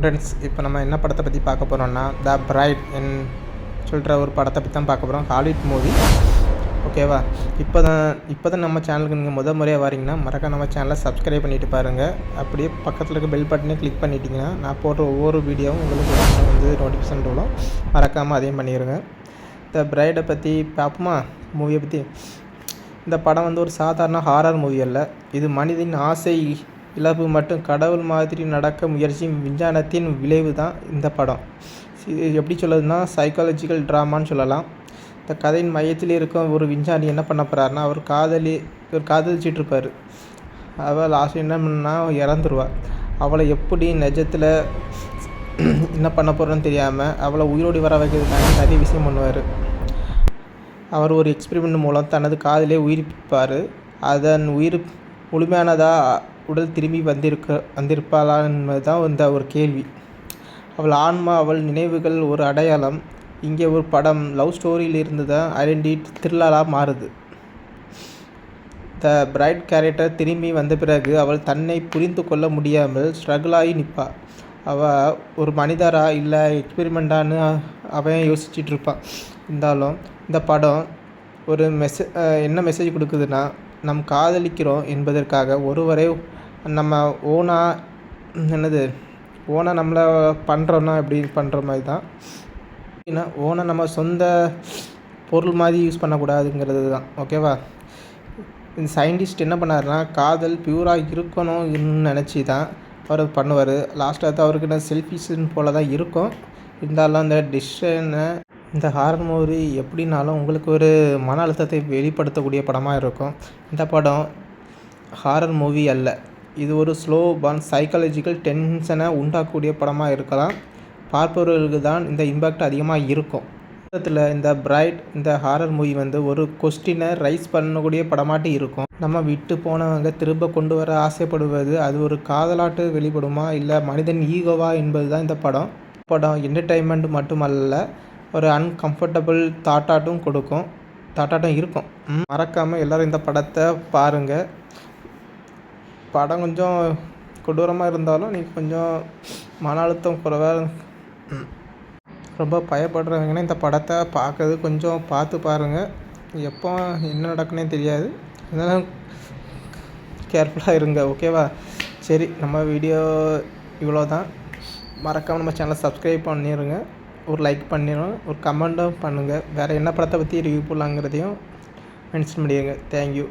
Friends, இப்போ நம்ம என்ன படத்தை பற்றி பார்க்க போகிறோம்னா த பிரைட் சொல்கிற ஒரு படத்தை பற்றி தான் பார்க்க போகிறோம். Hollywood movie. ஓகேவா? இப்போ தான் நம்ம சேனலுக்கு நீங்கள் முறையாக வரீங்கன்னா மறக்காம நம்ம சேனலை சப்ஸ்கிரைப் பண்ணிவிட்டு பாருங்கள். அப்படியே பக்கத்தில் இருக்க பெல் பட்டனே கிளிக் பண்ணிட்டீங்கன்னா நான் போடுற ஒவ்வொரு வீடியோவும் உங்களுக்கு நோட்டிஃபிகேஷன் வரும். மறக்காமல் அதையும் பண்ணிடுங்க. த பிரைடை பற்றி பார்ப்போமா? மூவியை பற்றி. இந்த படம் ஒரு சாதாரண ஹாரர் மூவி அல்ல. இது மனிதனின் ஆசை, இழப்பு மற்றும் கடவுள் மாதிரி நடக்க முயற்சி விஞ்ஞானத்தின் விளைவு தான் இந்த படம். எப்படி சொல்லுதுன்னா சைக்காலஜிக்கல் ட்ராமான்னு சொல்லலாம். இந்த கதையின் மையத்தில் இருக்க ஒரு விஞ்ஞானி என்ன பண்ண போகிறாருன்னா, அவர் காதலிச்சிட்டு இருப்பார். அவள் லாஸ்ட் என்ன பண்ணா இறந்துருவாள். அவளை எப்படி நிஜத்தில் என்ன பண்ண போகிறோன்னு தெரியாமல் அவளை உயிரோடி வர வைக்கிறதுக்காக நிறைய விஷயம் பண்ணுவார். அவர் ஒரு எக்ஸ்பெரிமெண்ட் மூலம் தனது காதலே உயிர்ப்பிப்பார். அதன் உயிர் முழுமையானதாக உடல் திரும்பி வந்திருப்பாளா என்பது தான் இந்த ஒரு கேள்வி. அவள் ஆன்மா, அவள் நினைவுகள் ஒரு அடையாளம். இங்கே ஒரு படம் லவ் ஸ்டோரியிலிருந்து தான் ஐடென்டிட்டி த்ரில்லராக மாறுது. த பிரைட் கேரக்டர் திரும்பி வந்த பிறகு அவள் தன்னை புரிந்து கொள்ள முடியாமல் ஸ்ட்ரகிளாகி நிற்பாள். அவள் ஒரு மனிதரா இல்லை எக்ஸ்பெரிமெண்ட்டான்னு அவன் யோசிச்சுட்டு இருப்பான். இருந்தாலும் இந்த படம் ஒரு என்ன மெசேஜ் கொடுக்குதுன்னா, நம் காதலிக்கிறோம் என்பதற்காக ஒருவரை நம்ம ஓனாக நம்மளை பண்ணுறோன்னா எப்படி பண்ணுற மாதிரி தான். ஏன்னா ஓனாக நம்ம சொந்த பொருள் மாதிரி யூஸ் பண்ணக்கூடாதுங்கிறது தான். ஓகேவா? இந்த சயின்டிஸ்ட் என்ன பண்ணாருன்னா, காதல் பியூராக இருக்கணும்னு நினச்சி தான் அவர் பண்ணுவார். லாஸ்ட்டாக தான் அவருக்கு செல்ஃபிஷன் போல தான் இருக்கும். இருந்தாலும் அந்த டிசிஷனை இந்த ஹாரர் மூவி எப்படின்னாலும் உங்களுக்கு ஒரு மன அழுத்தத்தை வெளிப்படுத்தக்கூடிய படமாக இருக்கும். இந்த படம் ஹாரர் மூவி அல்ல. இது ஒரு ஸ்லோ பர்ன் சைக்காலஜிக்கல் டென்ஷனை உண்டாக்கக்கூடிய படமாக இருக்கலாம். பார்ப்பவர்களுக்கு தான் இந்த இம்பேக்ட் அதிகமாக இருக்கும். மொத்தத்தில் இந்த பிரைட் இந்த ஹாரர் மூவி ஒரு கொஸ்டினை ரைஸ் பண்ணக்கூடிய படமாட்டி இருக்கும். நம்ம விட்டு போனவங்க திரும்ப கொண்டு வர ஆசைப்படுவது அது ஒரு காதலாட்டு வெளிப்படுமா இல்லை மனிதன் ஈகோவா என்பது தான் இந்த படம் என்டர்டெயின்மெண்ட் மட்டுமல்ல, ஒரு அன்கம்ஃபர்டபுள் தாட்டாட்டும் இருக்கும். மறக்காமல் எல்லோரும் இந்த படத்தை பாருங்கள். படம் கொஞ்சம் கொடூரமாக இருந்தாலும் நீங்கள் கொஞ்சம் மன அழுத்தம் குறைவாக ரொம்ப பயப்படுறவங்கன்னா இந்த படத்தை பார்க்கறது கொஞ்சம் பார்த்து பாருங்கள். எப்போ என்ன நடக்குன்னே தெரியாது. அதனால் கேர்ஃபுல்லாக இருங்க. ஓகேவா? சரி, நம்ம வீடியோ இவ்வளோ தான். மறக்காமல் நம்ம சேனலை சப்ஸ்கிரைப் பண்ணிடுங்க. ஒரு லைக் பண்ணிடுங்க, ஒரு கமெண்ட்டும் பண்ணுங்கள். வேறு என்ன படத்தை பற்றி ரிவ்யூ போடலாங்கிறதையும் மென்ஷன் பண்ணிடுங்க. தேங்க்யூ.